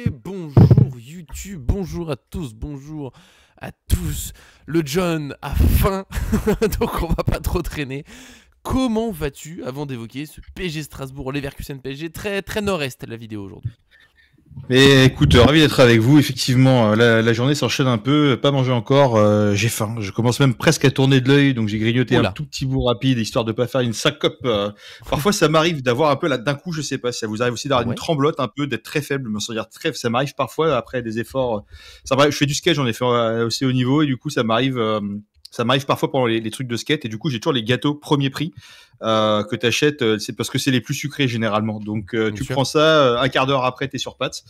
Et bonjour YouTube, bonjour à tous, bonjour à tous. Le John a faim, donc on va pas trop traîner. Comment vas-tu avant d'évoquer ce PSG Strasbourg, Leverkusen PSG, très nord-est la vidéo aujourd'hui? Mais écoute, ravi d'être avec vous. Effectivement, la journée s'enchaîne un peu. Pas mangé encore. J'ai faim. Je commence même presque à tourner de l'œil, donc j'ai grignoté un tout petit bout rapide histoire de pas faire une syncope. Parfois, ça m'arrive d'avoir un peu là d'un coup. Je sais pas. Ça vous arrive aussi d'avoir une tremblote un peu, d'être très faible, me sentir très. Ça m'arrive parfois après des efforts. Ça m'arrive, je fais du skate, j'en ai fait aussi haut niveau et du coup, ça m'arrive. Ça m'arrive parfois pendant les trucs de skate et du coup j'ai toujours les gâteaux premier prix que t'achètes, c'est parce que c'est les plus sucrés généralement. Donc tu prends ça, un quart d'heure après t'es sur pattes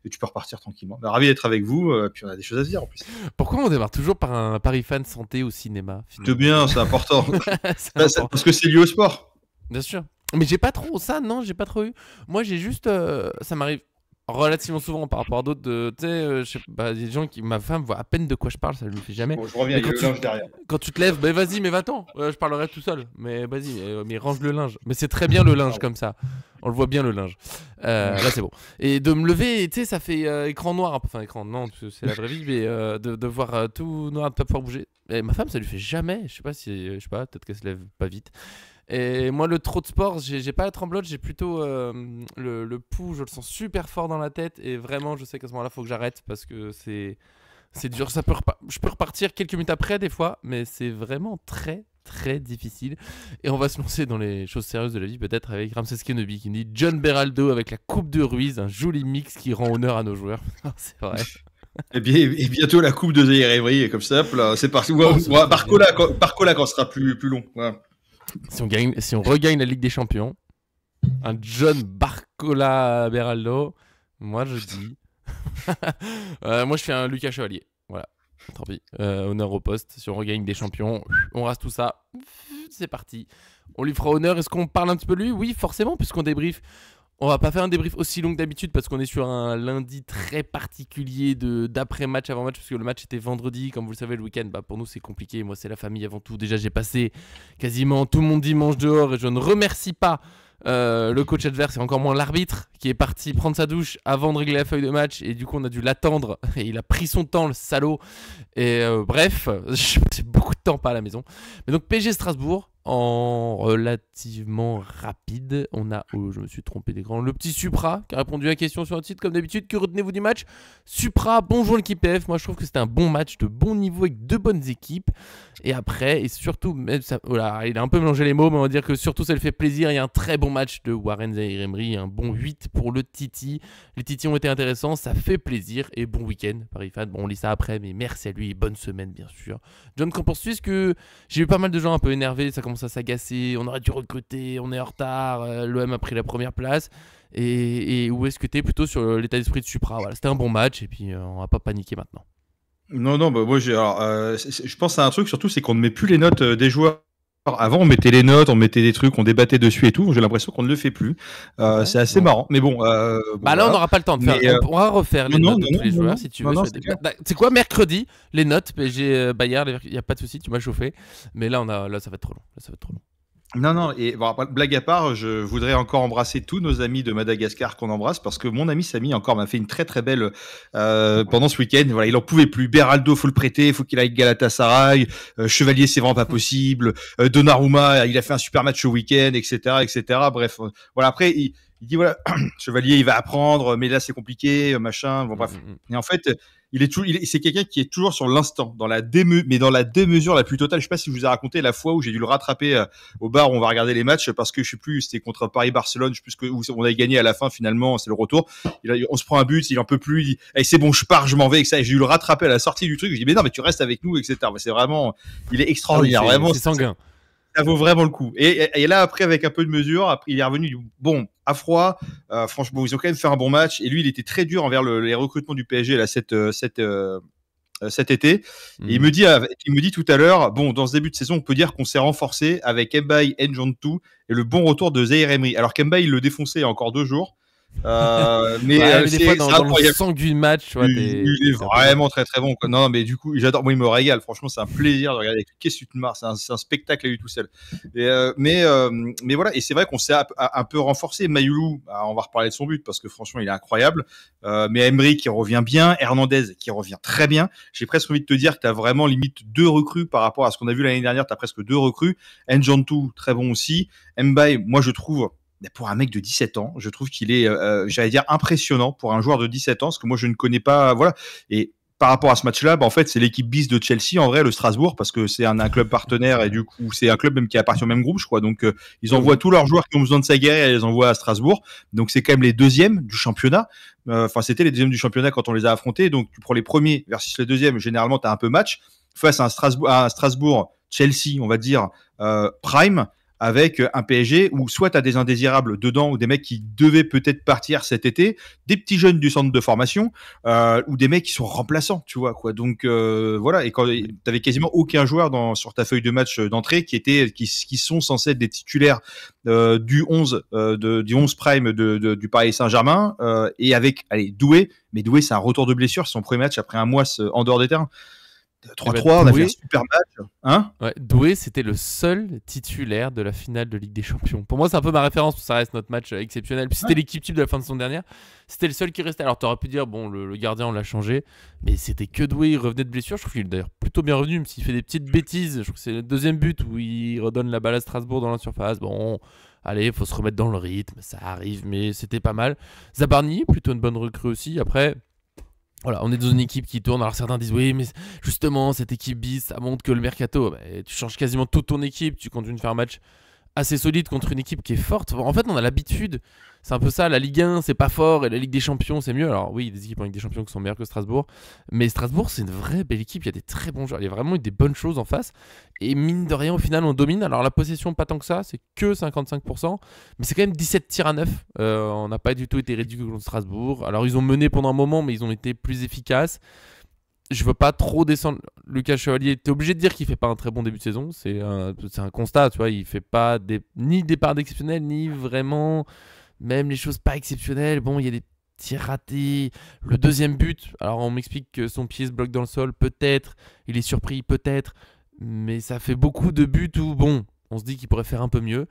et tu peux repartir tranquillement. Bah, ravi d'être avec vous, puis on a des choses à se dire en plus. Pourquoi on démarre toujours par un pari fan santé au cinéma? C'est bien, c'est important. Parce que c'est lié au sport. Bien sûr. Mais j'ai pas trop ça, non, j'ai pas trop eu. Moi j'ai juste, ça m'arrive relativement souvent par rapport à d'autres, tu sais, des gens qui, ma femme voit à peine de quoi je parle, ça ne lui fait jamais. Bon, je reviens, il y a le linge derrière. Quand tu te lèves, bah vas-y, mais va-t'en, je parlerai tout seul. Mais vas-y, mais range le linge. Mais c'est très bien le linge comme ça. On le voit bien le linge. Là c'est bon. Et de me lever, tu sais, ça fait écran noir, enfin écran, non, c'est la vraie vie, mais de voir tout noir, de pas pouvoir bouger. Et ma femme, ça lui fait jamais. Je sais pas si, je sais pas, peut-être qu'elle se lève pas vite. Et moi, le trop de sport, j'ai pas la tremblote, j'ai plutôt le pouls, je le sens super fort dans la tête. Et vraiment, je sais qu'à ce moment-là, il faut que j'arrête parce que c'est dur. Je peux repartir quelques minutes après, des fois, mais c'est vraiment très difficile. Et on va se lancer dans les choses sérieuses de la vie, peut-être avec Ramses Kenobi qui nous dit John Beraldo avec la Coupe de Ruiz, un joli mix qui rend honneur à nos joueurs. C'est vrai. Et bientôt la Coupe de Zaïre Emery, comme ça, c'est parti. Barcola quand ce sera plus long. Voilà. Si on regagne la Ligue des Champions, un John Barcola Beraldo, moi je dis. Moi je fais un Lucas Chevalier. Voilà, tant pis. Honneur au poste. Si on regagne des champions, on rase tout ça. C'est parti. On lui fera honneur. Est-ce qu'on parle un petit peu de lui? Oui, forcément, puisqu'on débrief. On va pas faire un débrief aussi long que d'habitude parce qu'on est sur un lundi très particulier d'après-match, avant-match, parce que le match était vendredi. Comme vous le savez, le week-end, bah, pour nous, c'est compliqué. Moi, c'est la famille avant tout. Déjà, j'ai passé quasiment tout mon dimanche dehors et je ne remercie pas le coach adverse et encore moins l'arbitre qui est parti prendre sa douche avant de régler la feuille de match. Et du coup, on a dû l'attendre et il a pris son temps, le salaud. Et bref, j'ai passé beaucoup de temps pas à la maison. Mais donc, PSG Strasbourg. En relativement rapide, on a, je me suis trompé d'écran, le petit Supra qui a répondu à la question sur le site comme d'habitude. Que retenez-vous du match? Supra, bonjour l'équipe F. Moi je trouve que c'était un bon match de bon niveau avec deux bonnes équipes. Et après, et surtout, voilà, il a un peu mélangé les mots, mais on va dire que surtout ça lui fait plaisir. Il y a un très bon match de Warren Zaïre Emery, un bon 8 pour le Titi. Les Titi ont été intéressants, ça fait plaisir. Et bon week-end, Paris fan. Bon, on lit ça après, mais merci à lui et bonne semaine bien sûr. John, qu'en penses-tu? Est-ce que j'ai eu pas mal de gens un peu énervés, ça commence à s'agacer, on aurait dû recruter, on est en retard, l'OM a pris la première place. Et où est-ce que tu es plutôt sur l'état d'esprit de Supra? Voilà, c'était un bon match et puis on va pas paniquer maintenant. Non, bah moi je pense à un truc surtout, c'est qu'on ne met plus les notes des joueurs. Avant, on mettait les notes, on mettait des trucs, on débattait dessus et tout. J'ai l'impression qu'on ne le fait plus. C'est assez marrant. Mais bon. Bah là, on n'aura pas le temps de faire. On pourra refaire les notes de tous les joueurs si tu veux. C'est quoi, mercredi, les notes PSG Bayern, il n'y a pas de souci, tu m'as chauffé. Mais là, ça va être trop long. Non, et bon, blague à part, je voudrais encore embrasser tous nos amis de Madagascar qu'on embrasse parce que mon ami Samy encore m'a fait une très belle pendant ce week-end. Voilà, il en pouvait plus. Beraldo, faut le prêter, faut qu'il aille Galatasaray. Chevalier, c'est vraiment pas possible. Donnarumma, il a fait un super match au week-end, etc. Bref, voilà. Après, il dit voilà, Chevalier, il va apprendre, mais là c'est compliqué, machin. Bon bref. Et en fait. C'est quelqu'un qui est toujours sur l'instant, mais dans la démesure la plus totale. Je sais pas si je vous ai raconté la fois où j'ai dû le rattraper au bar où on va regarder les matchs parce que je sais plus, c'était contre Paris-Barcelone, je sais plus où on avait gagné à la fin finalement, c'est le retour. On se prend un but, il en peut plus, il dit hey, c'est bon, je pars, je m'en vais, etc. Et j'ai dû le rattraper à la sortie du truc. Je dis mais non, mais tu restes avec nous, etc. C'est vraiment, il est extraordinaire, vraiment. C'est sanguin. Ça vaut vraiment le coup. Et là, après, avec un peu de mesure, après, il est revenu bon, à froid. Franchement, ils ont quand même fait un bon match. Et lui, il était très dur envers les recrutements du PSG là, cet été. Et il me dit tout à l'heure, bon, dans ce début de saison, on peut dire qu'on s'est renforcé avec Mbaye, Njontou et le bon retour de Zaïre Emery. Alors qu'Mbaye, il le défonçait il y a encore 2 jours. Mais, Ouais, mais des fois, c'est dans le incroyable. sang du match, tu vois, Il est c'est un peu dur. vraiment très très bon, quoi. Non, mais du coup, j'adore. Moi, il me régale. Franchement, c'est un plaisir de regarder. Qu'est-ce que tu te marres? C'est un spectacle à lui tout seul. Et, mais voilà. Et c'est vrai qu'on s'est un peu renforcé. Mayoulou, on va reparler de son but parce que franchement, il est incroyable. Mais Emery qui revient bien, Hernandez qui revient très bien. J'ai presque envie de te dire que tu as vraiment limite deux recrues par rapport à ce qu'on a vu l'année dernière. Tu as presque deux recrues. Njantou, très bon aussi. Mbaye, moi, je trouve. Pour un mec de 17 ans, je trouve qu'il est, j'allais dire, impressionnant pour un joueur de 17 ans, parce que moi, je ne connais pas. Voilà. Et par rapport à ce match-là, en fait, c'est l'équipe bis de Chelsea, en vrai, le Strasbourg, parce que c'est un club partenaire, et du coup, c'est un club même qui appartient au même groupe, je crois. Donc, ils envoient tous leurs joueurs qui ont besoin de s'aguerrir et ils les envoient à Strasbourg. Donc, c'est quand même les deuxièmes du championnat. Enfin, c'était les deuxièmes du championnat quand on les a affrontés. Donc, tu prends les premiers versus les deuxièmes, généralement, tu as un peu match. Face à un Strasbourg, Chelsea, on va dire, Prime, avec un PSG où soit tu as des indésirables dedans ou des mecs qui devaient peut-être partir cet été, des petits jeunes du centre de formation ou des mecs qui sont remplaçants, tu vois quoi. Donc voilà, et quand tu avais quasiment aucun joueur sur ta feuille de match d'entrée qui sont censés être des titulaires du 11 du 11 prime du Paris Saint-Germain et avec Doué, mais Doué c'est un retour de blessure, c'est son premier match après un mois en dehors des terrains. 3-3, on a fait un super match. Hein, ouais, Doué, c'était le seul titulaire de la finale de Ligue des Champions. Pour moi, c'est un peu ma référence, parce que ça reste notre match exceptionnel. Puis c'était l'équipe type de la fin de saison dernière. C'était le seul qui restait. Alors, tu aurais pu dire, bon, le gardien, on l'a changé. Mais c'était que Doué, il revenait de blessure. Je trouve qu'il est d'ailleurs plutôt bien revenu, même s'il fait des petites bêtises. Je trouve que c'est le deuxième but où il redonne la balle à Strasbourg dans la surface. Bon, allez, il faut se remettre dans le rythme. Ça arrive, mais c'était pas mal. Zabarni, plutôt une bonne recrue aussi. Après. Voilà, on est dans une équipe qui tourne. Alors certains disent oui, mais justement cette équipe bis, ça montre que le mercato, bah, tu changes quasiment toute ton équipe, tu continues de faire un match assez solide contre une équipe qui est forte. En fait, on a l'habitude. C'est un peu ça, la Ligue 1, c'est pas fort et la Ligue des Champions, c'est mieux. Alors oui, des équipes en Ligue des Champions qui sont meilleures que Strasbourg, mais Strasbourg, c'est une vraie belle équipe. Il y a des très bons joueurs, il y a vraiment eu des bonnes choses en face. Et mine de rien, au final, on domine. Alors la possession, pas tant que ça, c'est que 55%, mais c'est quand même 17 tirs à 9. On n'a pas du tout été ridicule contre Strasbourg. Alors ils ont mené pendant un moment, mais ils ont été plus efficaces. Je veux pas trop descendre Lucas Chevalier. T'es obligé de dire qu'il fait pas un très bon début de saison. C'est un constat, tu vois. Il fait pas ni des parts d'exceptionnel, ni vraiment même les choses pas exceptionnelles. Bon, il y a des petits ratés. Le deuxième but, alors on m'explique que son pied se bloque dans le sol, peut-être. Il est surpris, peut-être. Mais ça fait beaucoup de buts où, bon, on se dit qu'il pourrait faire un peu mieux.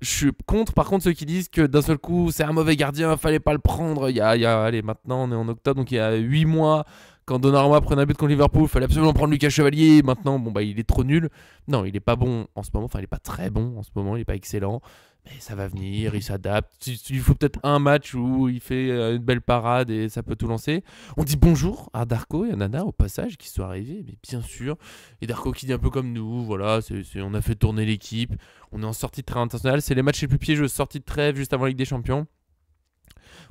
Je suis contre, par contre, ceux qui disent que d'un seul coup, c'est un mauvais gardien, fallait pas le prendre. Allez, maintenant, on est en octobre, donc il y a 8 mois, quand Donnarumma prenait un but contre Liverpool, il fallait absolument prendre Lucas Chevalier. Maintenant, bon, bah, il est trop nul. Non, il est pas bon en ce moment. Enfin, il est pas très bon en ce moment. Il est pas excellent. Mais ça va venir, il s'adapte. Il faut peut-être un match où il fait une belle parade et ça peut tout lancer. On dit bonjour à Darko et à Nana au passage qui sont arrivés, mais bien sûr. Et Darko qui dit un peu comme nous, voilà, on a fait tourner l'équipe. On est en sortie de trêve internationale. C'est les matchs les plus piégeux, sortie de trêve juste avant la Ligue des Champions.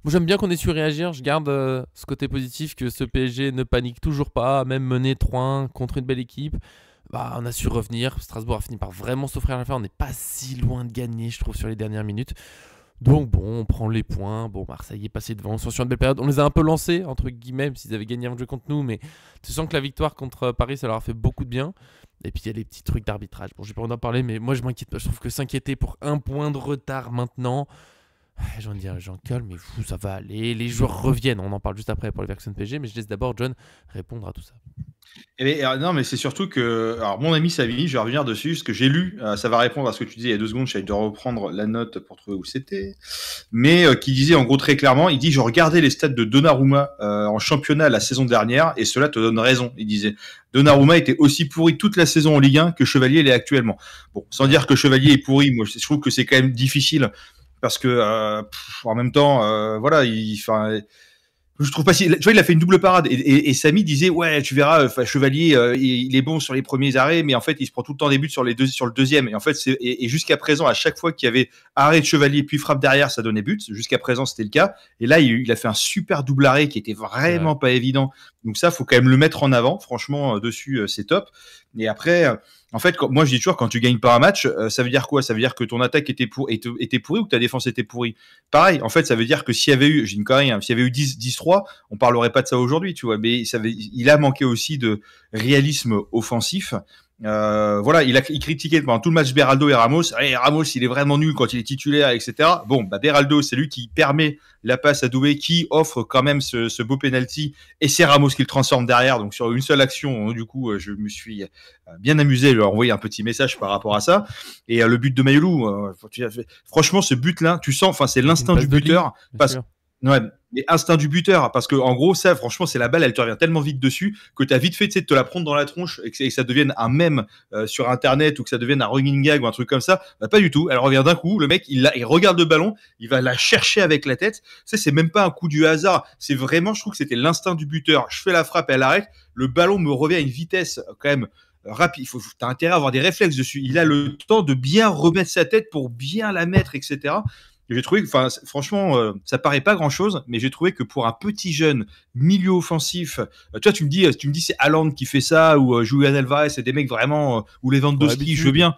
Moi j'aime bien qu'on ait su réagir, je garde ce côté positif que ce PSG ne panique toujours pas, même mené 3-1 contre une belle équipe. Bah, on a su revenir, Strasbourg a fini par vraiment s'offrir à la fin, on n'est pas si loin de gagner je trouve sur les dernières minutes. Donc bon, on prend les points, bon Marseille est passé devant, on sont sur une belle période, on les a un peu lancés entre guillemets, même s'ils avaient gagné avant de jouer contre nous, mais tu sens que la victoire contre Paris ça leur a fait beaucoup de bien. Et puis il y a les petits trucs d'arbitrage, bon j'ai pas envie d'en parler, mais moi je m'inquiète pas, je trouve que s'inquiéter pour un point de retard maintenant... J'ai envie de dire, Jean calme, mais fou, ça va aller. Les joueurs reviennent. On en parle juste après pour les versions PG, mais je laisse d'abord John répondre à tout ça. Non, mais c'est surtout que, alors mon ami Samy, je vais revenir dessus, ce que j'ai lu, ça va répondre à ce que tu disais il y a 2 secondes, j'essaie de reprendre la note pour trouver où c'était, mais qui disait en gros très clairement, il dit, je regardais les stats de Donnarumma en championnat la saison dernière, et cela te donne raison, il disait. Donnarumma était aussi pourri toute la saison en Ligue 1 que Chevalier l'est actuellement. Bon, sans dire que Chevalier est pourri, moi je trouve que c'est quand même difficile, parce que en même temps, voilà, je trouve pas si. Tu vois, il a fait une double parade et Samy disait ouais, tu verras, Chevalier, il est bon sur les premiers arrêts, mais en fait, il se prend tout le temps des buts sur le deuxième. Et en fait, et jusqu'à présent, à chaque fois qu'il y avait arrêt de Chevalier puis frappe derrière, ça donnait but. Jusqu'à présent, c'était le cas. Et là, il a fait un super double arrêt qui était vraiment pas évident. Donc ça, faut quand même le mettre en avant. Franchement, dessus, c'est top. Et après. En fait, moi je dis toujours, quand tu gagnes pas un match, ça veut dire quoi? Ça veut dire que ton attaque était pourrie ou que ta défense était pourrie. Pareil, en fait, ça veut dire que s'il y avait eu, j'ai une connerie, hein, s'il y avait eu 10-3, on parlerait pas de ça aujourd'hui, tu vois. Mais il a manqué aussi de réalisme offensif. Voilà, il critiquait pendant tout le match Beraldo et Ramos. Et Ramos, il est vraiment nul quand il est titulaire, etc. Bon, bah Beraldo, c'est lui qui permet la passe à Doué, qui offre quand même ce beau penalty, et c'est Ramos qui le transforme derrière. Donc sur une seule action, du coup, je me suis bien amusé, leur envoyer un petit message par rapport à ça. Et le but de Mayolou, franchement, ce but-là, tu sens, enfin, c'est l'instinct du buteur. Ouais, mais instinct du buteur, parce que en gros, ça, franchement, c'est la balle, elle te revient tellement vite dessus que t'as vite fait, tu sais, de te la prendre dans la tronche et que ça devienne un mème sur Internet ou que ça devienne un running gag ou un truc comme ça. Bah, pas du tout. Elle revient d'un coup. Le mec, il regarde le ballon, il va la chercher avec la tête. Ça, c'est même pas un coup du hasard. C'est vraiment, je trouve que c'était l'instinct du buteur. Je fais la frappe, elle arrête. Le ballon me revient à une vitesse quand même rapide. T'as intérêt à avoir des réflexes dessus. Il a le temps de bien remettre sa tête pour bien la mettre, etc. J'ai trouvé, enfin, franchement, ça paraît pas grand chose, mais j'ai trouvé que pour un petit jeune milieu offensif, tu vois, tu me dis c'est Haaland qui fait ça, ou Julian Alvarez, c'est des mecs vraiment, ou Lewandowski, je veux bien.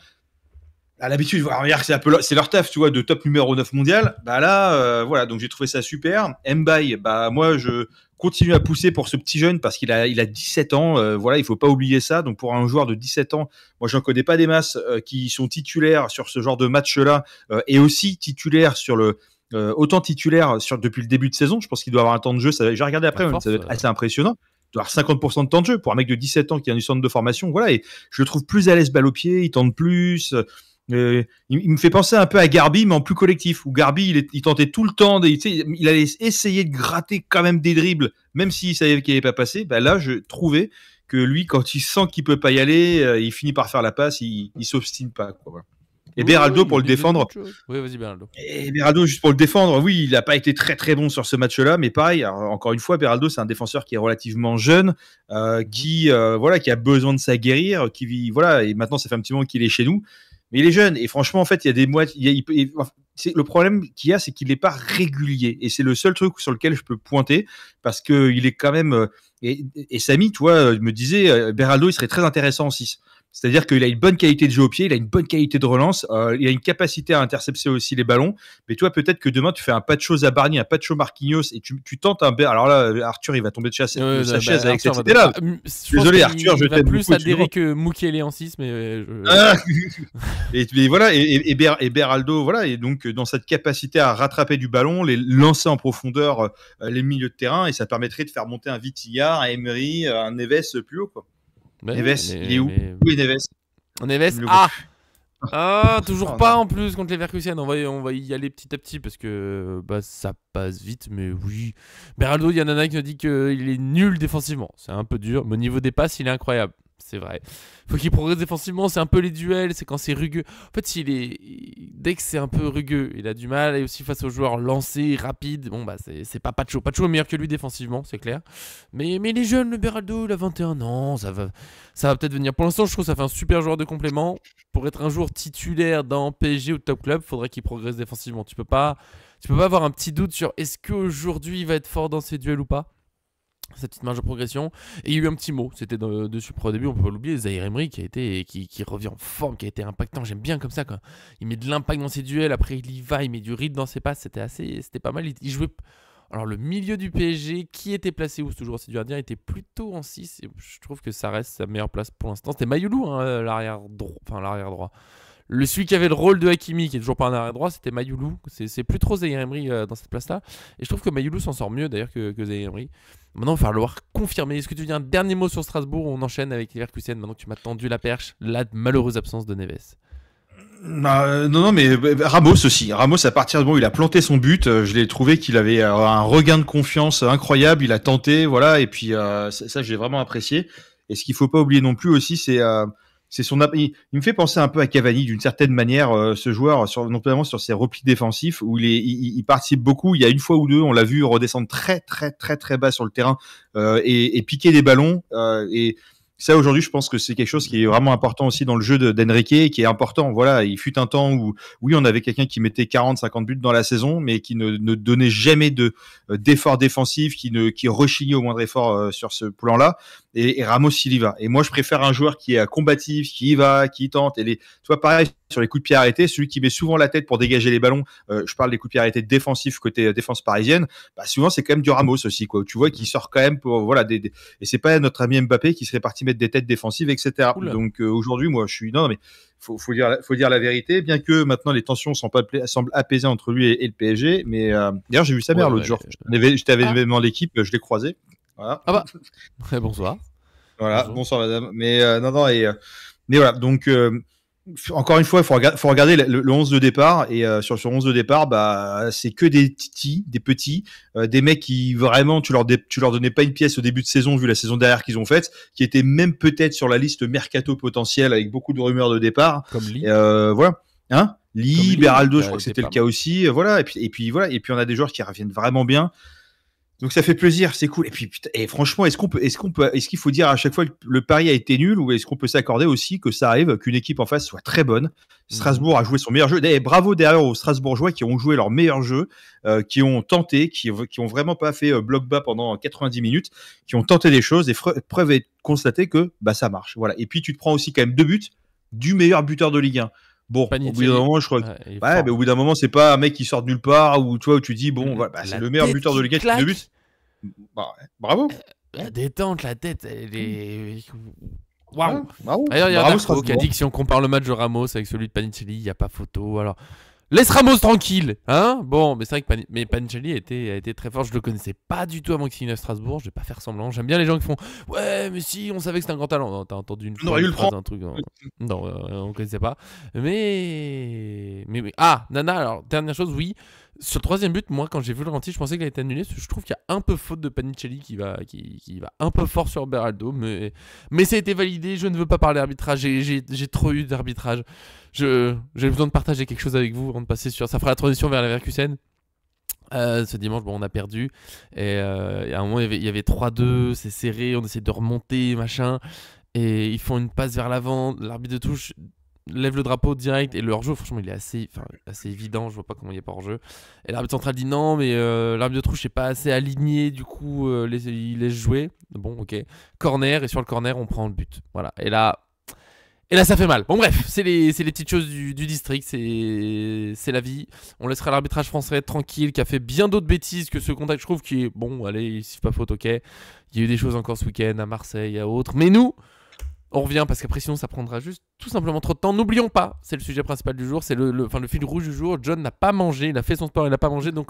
À l'habitude, regarde, c'est leur taf, tu vois, de top numéro 9 mondial. Bah là, voilà, donc j'ai trouvé ça super. Mbaye, bah moi, je continue à pousser pour ce petit jeune parce qu'il a 17 ans. Voilà, il faut pas oublier ça. Donc pour un joueur de 17 ans, moi, j'en connais pas des masses qui sont titulaires sur ce genre de match-là et aussi titulaires sur autant titulaires depuis le début de saison. Je pense qu'il doit avoir un temps de jeu. J'ai regardé après, ça doit être assez impressionnant. Il doit avoir 50% de temps de jeu pour un mec de 17 ans qui a du centre de formation. Voilà, et je le trouve plus à l'aise balle au pied, il tente plus. Il me fait penser un peu à Garbi, mais en plus collectif. Où Garbi, il tentait tout le temps, il allait essayer de gratter quand même des dribbles, même s'il savait qu'il n'allait pas passer. Bah là, je trouvais que lui, quand il sent qu'il peut pas y aller, il finit par faire la passe, il s'obstine pas, quoi. Voilà. Et Beraldo, pour le défendre. Oui, vas-y, Beraldo. Et Beraldo, juste pour le défendre, oui, il n'a pas été très très bon sur ce match-là, mais pareil, encore une fois, Beraldo, c'est un défenseur qui est relativement jeune, qui a besoin de s'aguerrir, qui vit, voilà, et maintenant ça fait un petit moment qu'il est chez nous. Mais il est jeune et franchement, en fait, il y a des mois. Le problème qu'il y a, c'est qu'il n'est pas régulier et c'est le seul truc sur lequel je peux pointer parce que il est quand même. Et Samy, toi, me disait, Beraldo, il serait très intéressant en 6. C'est-à-dire qu'il a une bonne qualité de jeu au pied, il a une bonne qualité de relance, il a une capacité à intercepter aussi les ballons. Mais toi, peut-être que demain, tu fais un pas de choses à Barney, un pas de choses Marquinhos et tu tentes un. Alors là, Arthur, il va tomber de sa chaise avec cette idée-là. Désolé, Arthur, je t'aime beaucoup. Il va plus adhérer que Mukele en 6, mais. Et voilà, et Beraldo, voilà, et donc dans cette capacité à rattraper du ballon, les lancer en profondeur les milieux de terrain, et ça permettrait de faire monter un Vitinha, un Emery, un Neves plus haut, quoi. Neves, il est où? Où est Neves? Neves, toujours pas en plus contre les Leverkusen. On va y aller petit à petit parce que ça passe vite, mais oui. Beraldo, il y en a un qui nous dit qu'il est nul défensivement. C'est un peu dur, mais au niveau des passes, il est incroyable. C'est vrai. Faut qu'il progresse défensivement, c'est un peu les duels, c'est quand c'est rugueux. En fait, dès que c'est un peu rugueux, il a du mal, et aussi face aux joueurs lancés, rapides. Bon, c'est pas Pacho. Pacho est meilleur que lui défensivement, c'est clair. Mais il est jeune, le Beraldo, il a 21 ans, ça va peut-être venir. Pour l'instant, je trouve que ça fait un super joueur de complément. Pour être un joueur titulaire dans PSG ou top club, faudrait qu'il progresse défensivement. Tu peux pas avoir un petit doute sur est-ce qu'aujourd'hui il va être fort dans ses duels ou pas. Cette petite marge de progression. Et il y a eu un petit mot, c'était dessus pour au début, on peut pas l'oublier, Zahir Emery qui revient en forme, qui a été impactant. J'aime bien comme ça, quoi. Il met de l'impact dans ses duels, après il y va, il met du rythme dans ses passes, c'était pas mal. Il jouait. Alors le milieu du PSG, qui était placé où, c'est toujours assez dur à dire, était plutôt en 6, et je trouve que ça reste sa meilleure place pour l'instant. C'était Mayolou, hein, l'arrière droit. Celui qui avait le rôle de Hakimi, qui est toujours pas un arrière droit, c'était Mayolou. C'est plus trop Zahir Emery dans cette place-là. Et je trouve que Mayolou s'en sort mieux d'ailleurs que Zahir Emery. Maintenant, il va falloir confirmer. Est-ce que tu dis un dernier mot sur Strasbourg? On enchaîne avec Leverkusen. Maintenant que tu m'as tendu la perche, la malheureuse absence de Neves. Non, mais Ramos aussi. Ramos, à partir du moment où il a planté son but, je l'ai trouvé qu'il avait un regain de confiance incroyable. Il a tenté, voilà, et puis ça, j'ai vraiment apprécié. Et ce qu'il faut pas oublier non plus aussi, c'est il me fait penser un peu à Cavani d'une certaine manière, ce joueur, notamment sur ses replis défensifs où il participe beaucoup. Il y a une fois ou deux, on l'a vu redescendre très très très très bas sur le terrain et piquer des ballons. Et ça, aujourd'hui, je pense que c'est quelque chose qui est vraiment important aussi dans le jeu d'Enrique, qui est important. Voilà, il fut un temps où, oui, on avait quelqu'un qui mettait 40-50 buts dans la saison, mais qui ne donnait jamais d'effort défensif, qui rechignait au moindre effort sur ce plan-là. et Ramos il y va. Et moi je préfère un joueur qui est combatif, qui y va, qui tente. Et tu vois, pareil sur les coups de pied arrêtés, celui qui met souvent la tête pour dégager les ballons. Je parle des coups de pied arrêtés défensifs côté défense parisienne. Bah, souvent c'est quand même du Ramos aussi, quoi. Tu vois qu'il sort quand même pour voilà et c'est pas notre ami Mbappé qui serait parti mettre des têtes défensives, etc. Oula. Donc aujourd'hui, moi je suis non mais faut dire la vérité, bien que maintenant les tensions semblent apaisées entre lui et le PSG. Mais d'ailleurs j'ai vu Samer l'autre jour. J'étais avec l'événement de l'équipe, je l'ai croisé. Voilà. Ah bah, bonsoir. Voilà, bonsoir madame. Mais non, mais voilà, donc encore une fois, il faut regarder le 11 de départ. Et sur le 11 de départ, bah, c'est que des petits, des mecs qui vraiment, tu leur donnais pas une pièce au début de saison, vu la saison derrière qu'ils ont faite, qui étaient même peut-être sur la liste mercato potentielle avec beaucoup de rumeurs de départ. Comme Lee. Voilà. Hein, Lee, Beraldo, je crois que c'était le cas mal. aussi. Voilà. Et puis voilà. Et puis on a des joueurs qui reviennent vraiment bien. Donc ça fait plaisir, c'est cool. Et puis putain, et franchement, est-ce qu'il faut dire à chaque fois que le pari a été nul, ou est-ce qu'on peut s'accorder aussi que ça arrive qu'une équipe en face soit très bonne? Strasbourg a joué son meilleur jeu. Et bravo derrière aux Strasbourgeois qui ont joué leur meilleur jeu, qui ont tenté, qui ont vraiment pas fait bloc bas pendant 90 minutes, qui ont tenté des choses. Et preuve est constatée que bah ça marche. Voilà. Et puis tu te prends aussi quand même 2 buts du meilleur buteur de Ligue 1. Bon, au bout d'un moment, je crois que mais au bout d'un moment, c'est pas un mec qui sort de nulle part où tu vois où tu dis bon, voilà, bah, c'est le meilleur buteur de Ligue 1 qui fait 2 buts. Bah, bravo. La détente, la tête, elle est. Waouh! Bravo. D'ailleurs, il y a Darko qui a dit que si on compare le match de Ramos avec celui de Panicelli, il n'y a pas photo. Alors, laisse Ramos tranquille, hein? Bon, mais c'est vrai que Panicelli a été très fort. Je le connaissais pas du tout avant qu'il signe à Strasbourg. Je vais pas faire semblant. J'aime bien les gens qui font ouais, mais si, on savait que c'était un grand talent. Non, t'as entendu une phrase, un truc. Non, on connaissait pas. Mais ah, Nana. Alors, dernière chose, oui. Sur le troisième but, moi, quand j'ai vu le ralenti, je pensais qu'il a été annulé. Parce que je trouve qu'il y a un peu faute de Panicelli qui va un peu fort sur Beraldo. Mais ça a été validé. Je ne veux pas parler d'arbitrage. J'ai trop eu d'arbitrage. J'ai besoin de partager quelque chose avec vous avant de passer sur. Ça fera la transition vers la Leverkusen. Ce dimanche, bon, on a perdu. Et à un moment, il y avait 3-2. C'est serré. On essaie de remonter, machin. Et ils font une passe vers l'avant. L'arbitre de touche lève le drapeau direct, et le hors-jeu, franchement, il est assez évident. Je vois pas comment il n'y a pas hors-jeu. Et l'arbitre central dit non, mais l'arbitre de touche n'est pas assez aligné, du coup, il laisse jouer. Bon, ok. Corner, et sur le corner, on prend le but. Voilà. Et là, ça fait mal. Bon, bref, c'est les petites choses du district, c'est la vie. On laissera l'arbitrage français être tranquille, qui a fait bien d'autres bêtises que ce contact, je trouve, qui est bon. Allez, c'est pas faute, ok. Il y a eu des choses encore ce week-end à Marseille, à autres. Mais nous, on revient parce qu'après sinon ça prendra juste tout simplement trop de temps. N'oublions pas, c'est le sujet principal du jour, c'est le fil rouge du jour. John n'a pas mangé, il a fait son sport, il n'a pas mangé, donc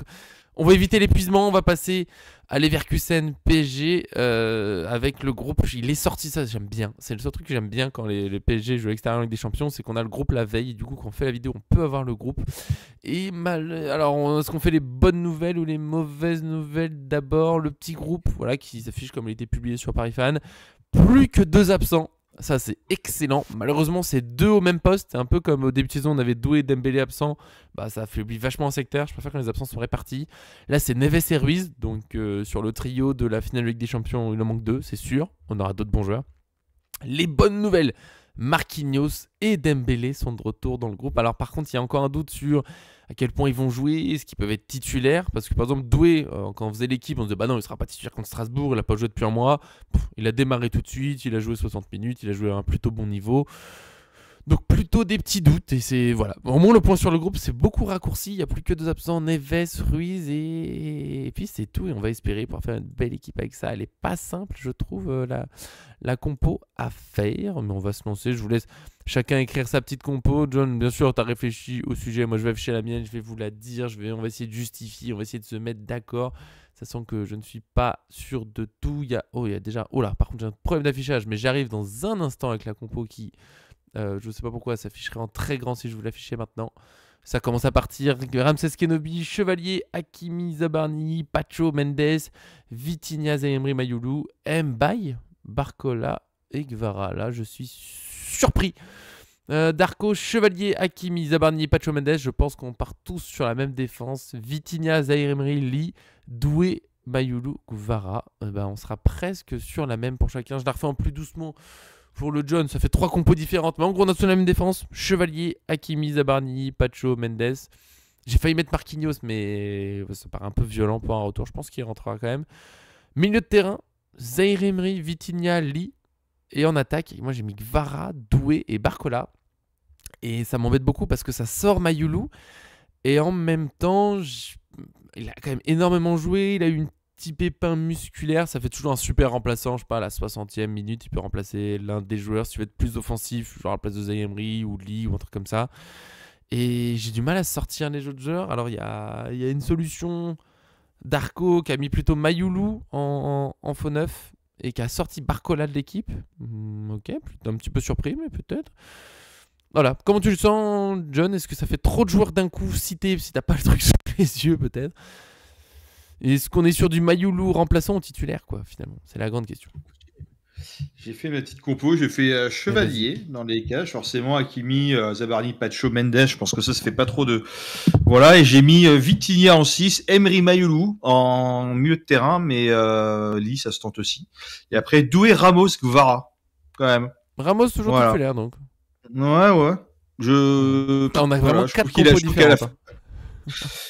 on va éviter l'épuisement. On va passer à Leverkusen PSG avec le groupe. Il est sorti, ça j'aime bien. C'est le seul truc que j'aime bien quand les PSG jouent à l'extérieur avec des champions, c'est qu'on a le groupe la veille. Et du coup quand on fait la vidéo, on peut avoir le groupe. Et alors est-ce qu'on fait les bonnes nouvelles ou les mauvaises nouvelles? D'abord le petit groupe, voilà, qui s'affiche comme il était publié sur Paris Fan. Plus que 2 absents. Ça, c'est excellent. Malheureusement, c'est 2 au même poste. C'est un peu comme au début de saison, on avait Doué et Dembélé absents. Bah, ça affaiblit vachement un secteur. Je préfère quand les absents sont répartis. Là, c'est Neves et Ruiz. Donc, sur le trio de la finale de Ligue des Champions, il en manque 2, c'est sûr. On aura d'autres bons joueurs. Les bonnes nouvelles, Marquinhos et Dembélé sont de retour dans le groupe. Alors, par contre, il y a encore un doute sur à quel point ils vont jouer, est-ce qu'ils peuvent être titulaires? Parce que par exemple, Doué, quand on faisait l'équipe, on se disait bah non, il sera pas titulaire contre Strasbourg, il a pas joué depuis un mois. Il a démarré tout de suite, il a joué 60 minutes, il a joué à un plutôt bon niveau. Donc plutôt des petits doutes, et c'est voilà. Au moins le point sur le groupe, c'est beaucoup raccourci, il n'y a plus que 2 absents, Neves, Ruiz, et puis c'est tout, et on va espérer pouvoir faire une belle équipe avec ça. Elle est pas simple, je trouve, la compo à faire, mais on va se lancer. Je vous laisse chacun écrire sa petite compo. John, bien sûr, tu as réfléchi au sujet, moi je vais afficher la mienne, je vais vous la dire, on va essayer de justifier, on va essayer de se mettre d'accord. Sachant que je ne suis pas sûr de tout. Il y a déjà... Oh là, par contre, j'ai un problème d'affichage, mais j'arrive dans un instant avec la compo qui... je ne sais pas pourquoi, s'afficherait en très grand si je vous l'affichais maintenant. Ça commence à partir. Ramsès Kenobi, Chevalier, Hakimi, Zabarni, Pacho, Mendes, Vitinha, Zaïmri, Mayoulou, Mbaye, Barcola et Gvara. Là, je suis surpris. Darko, Chevalier, Hakimi, Zabarni, Pacho, Mendes. Je pense qu'on part tous sur la même défense. Vitinha, Zaïmri, Lee, Doué, Mayoulou, Gvara. On sera presque sur la même pour chacun. Je la refais en plus doucement. Pour le John, ça fait 3 compos différentes. Mais en gros, on a sur la même défense. Chevalier, Hakimi, Zabarni, Pacho, Mendes. J'ai failli mettre Marquinhos, mais ça paraît un peu violent pour un retour. Je pense qu'il rentrera quand même. Milieu de terrain, Zaïre Emery, Vitinha, Lee. Et en attaque, moi j'ai mis Kvara, Doué et Barcola. Et ça m'embête beaucoup parce que ça sort Mayoulou. Et en même temps, il a quand même énormément joué. Il a eu une petit pépin musculaire. Ça fait toujours un super remplaçant. Je sais pas, à la 60e minute, il peut remplacer l'un des joueurs si tu veux être plus offensif, genre à la place de Zaïre Emery ou Lee ou un truc comme ça. Et j'ai du mal à sortir les autres joueurs. Alors il y a une solution. Darko qui a mis plutôt Mayoulou en faux neuf et qui a sorti Barcola de l'équipe. Ok, un petit peu surpris, mais peut-être. Voilà, comment tu le sens, John? Est-ce que ça fait trop de joueurs d'un coup cités si t'as pas le truc sous les yeux, peut-être? Est-ce qu'on est sur du Mayoulou remplaçant ou titulaire, quoi, finalement? C'est la grande question. J'ai fait ma petite compo, j'ai fait chevalier dans les cages, forcément Hakimi, Zabarni, Pacho, Mendes, je pense que ça fait pas trop de... Voilà, et j'ai mis Vitinha en 6, Emery Mayoulou en milieu de terrain, mais Lee, ça se tente aussi. Et après, Doué, Ramos, Kvara, quand même. Ramos toujours Voilà. titulaire, donc. Ouais. On a vraiment voilà, 4 compos différentes.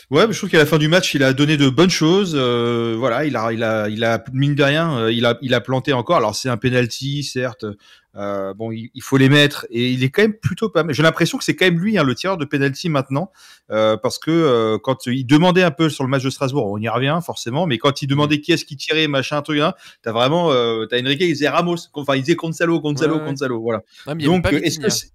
Ouais, mais je trouve qu'à la fin du match, il a donné de bonnes choses. Voilà, il a mine de rien, il a planté encore. Alors c'est un penalty, certes. Bon, il faut les mettre et il est quand même plutôt pas mal. J'ai l'impression que c'est quand même lui le tireur de penalty maintenant, parce que quand il demandait un peu sur le match de Strasbourg, on y revient forcément, mais quand il demandait qui est-ce qui tirait, machin, truc, hein, t'as vraiment, t'as Enrique, il disait Ramos, enfin il disait Gonzalo, voilà. Ah, mais Donc est-ce que c'est...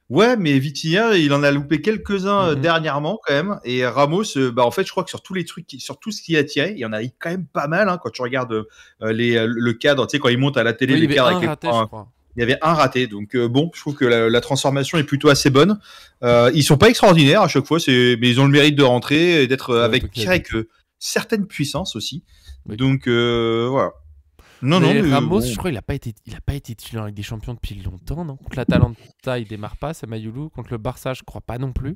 Ouais, mais Vitinha, il en a loupé quelques-uns dernièrement quand même. Et Ramos, en fait, je crois que sur tous les trucs, sur tout ce qu'il a tiré, il y en a quand même pas mal. Hein, quand tu regardes le cadre, tu sais, quand il monte à la télé, oui, le cadre, il y avait un raté. Donc bon, je trouve que la transformation est plutôt assez bonne. Ils sont pas extraordinaires à chaque fois, mais ils ont le mérite de rentrer et d'être avec certaines puissances aussi. Oui. Donc voilà. Non, Ramos, je crois qu'il n'a pas été titulaire avec des champions depuis longtemps, non? Contre l'Atalanta, il démarre pas, c'est Mayoulou. Contre le Barça, je crois pas non plus.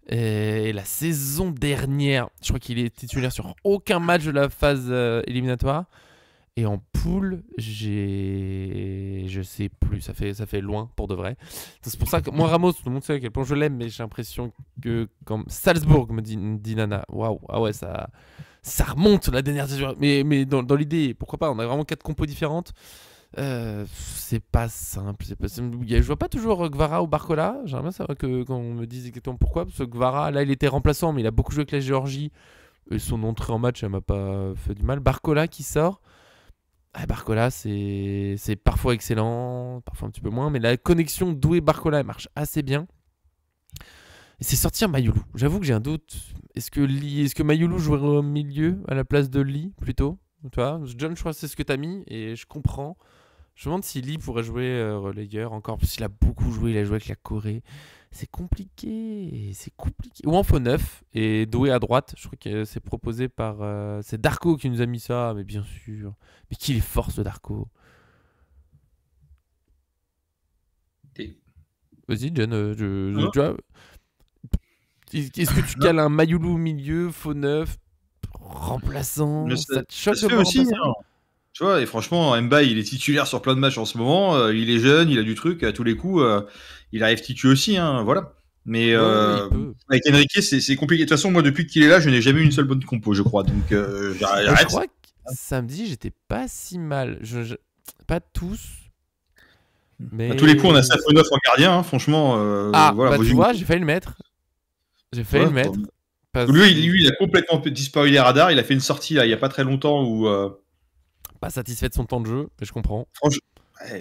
Et la saison dernière, je crois qu'il est titulaire sur aucun match de la phase éliminatoire. Et en poule, je sais plus, ça fait loin pour de vrai. C'est pour ça que moi, Ramos, tout le monde sait à quel point je l'aime, mais j'ai l'impression que comme Salzbourg, me dit Nana, waouh, ah ouais, ça remonte la dernière saison. Mais dans l'idée, pourquoi pas? On a vraiment 4 compos différentes. C'est pas simple. Je vois pas toujours Kvara ou Barcola. J'aimerais bien savoir quand on me dise exactement pourquoi. Parce que Kvara, là, il était remplaçant, mais il a beaucoup joué avec la Géorgie. Et son entrée en match, elle m'a pas fait du mal. Barcola qui sort. Barcola, c'est parfois excellent, parfois un petit peu moins. Mais la connexion Doué-Barcola, elle marche assez bien. Et c'est sortir Mayoulou. J'avoue que j'ai un doute. Est-ce que Mayoulou jouerait au milieu à la place de Lee plutôt? Tu vois, John, je crois que c'est ce que tu as mis et je comprends. Je me demande si Lee pourrait jouer relayeur encore, parce qu'il a beaucoup joué, il a joué avec la Corée. C'est compliqué. Ou en faux neuf et Doué à droite. Je crois que c'est proposé par. C'est Darko qui nous a mis ça, mais bien sûr. Mais qui les force de Darko? Vas-y, John, tu vois. Est-ce que tu cales un Mayoulou au milieu, faux neuf, remplaçant? Ça te choque de aussi, hein. Tu vois, et franchement, Mba, il est titulaire sur plein de matchs en ce moment. Il est jeune, il a du truc, à tous les coups, il arrive titulaire aussi, hein, voilà. Mais avec Enrique, c'est compliqué. De toute façon, moi, depuis qu'il est là, je n'ai jamais eu une seule bonne compo, je crois. Donc, j'arrête. Je crois que samedi, j'étais pas si mal. Pas tous. Mais... À tous les coups, on a Safonov en gardien, hein, franchement. Voilà, tu vois, j'ai failli le mettre. Lui, il a complètement disparu des radars. Il a fait une sortie là, il n'y a pas très longtemps où. Pas satisfait de son temps de jeu, mais je comprends.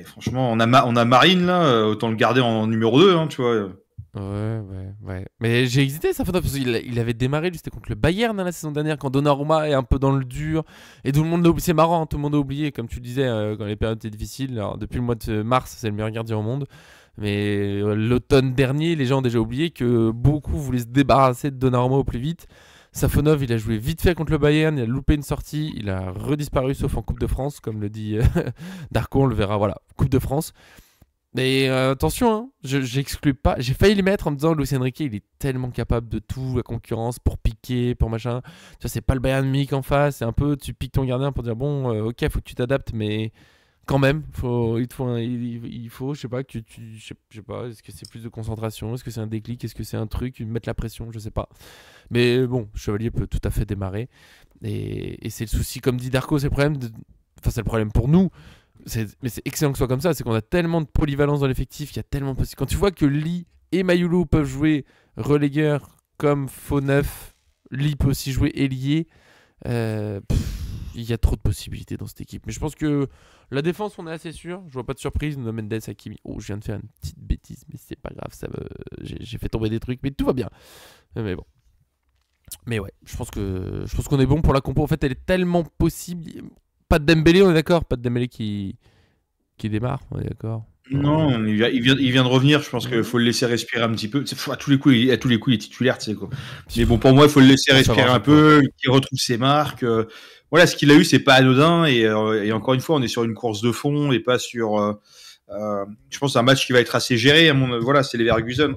Franchement, on a Marine là, autant le garder en numéro 2, hein, tu vois. Ouais. Mais j'ai hésité, Safonov, parce qu'il avait démarré, lui, c'était contre le Bayern la saison dernière, quand Donnarumma est un peu dans le dur. Et tout le monde l'a oublié. C'est marrant, hein, tout le monde a oublié, comme tu le disais, quand les périodes étaient difficiles. Alors, depuis le mois de mars, c'est le meilleur gardien au monde. Mais l'automne dernier, les gens ont déjà oublié que beaucoup voulaient se débarrasser de Donnarumma au plus vite. Safonov, il a joué vite fait contre le Bayern, il a loupé une sortie, il a redisparu sauf en Coupe de France, comme le dit Darko, on le verra, voilà, Coupe de France. Mais attention, hein, j'exclus pas, j'ai failli le mettre en me disant Luis Enrique, il est tellement capable de tout, la concurrence, pour piquer, pour machin. Tu vois, c'est pas le Bayern Munich en face, c'est un peu, tu piques ton gardien pour dire bon, ok, faut que tu t'adaptes, mais quand même, il faut, je sais pas, je sais pas, est-ce que c'est plus de concentration, est-ce que c'est un déclic, est-ce que c'est un truc, mettre la pression, je sais pas. Mais bon, Chevalier peut tout à fait démarrer. Et c'est le souci, comme dit Darko, c'est le problème Enfin, c'est le problème pour nous. Mais c'est excellent que ce soit comme ça. C'est qu'on a tellement de polyvalence dans l'effectif qu'il y a tellement de possibilités. Quand tu vois que Lee et Mayulu peuvent jouer relégueur comme faux neuf, Lee peut aussi jouer ailier. Il y a trop de possibilités dans cette équipe. Mais je pense que la défense, on est assez sûr. Je vois pas de surprise. Nuno Mendes, Hakimi. Oh, je viens de faire une petite bêtise, mais c'est pas grave. J'ai fait tomber des trucs, mais tout va bien. Mais bon. Mais ouais, je pense qu'on est bon pour la compo. En fait, elle est tellement possible. Pas de Dembélé, on est d'accord. Pas de Dembélé qui démarre, on est d'accord. Non, il vient de revenir. Je pense qu'il faut le laisser respirer un petit peu. À tous les coups, il est titulaire, tu sais quoi. Mais bon, pour moi, il faut le laisser respirer un peu, qu'il retrouve ses marques. Voilà, ce qu'il a eu, c'est pas anodin. Et encore une fois, on est sur une course de fond et pas sur. Je pense un match qui va être assez géré. Voilà, c'est les Leverkusen.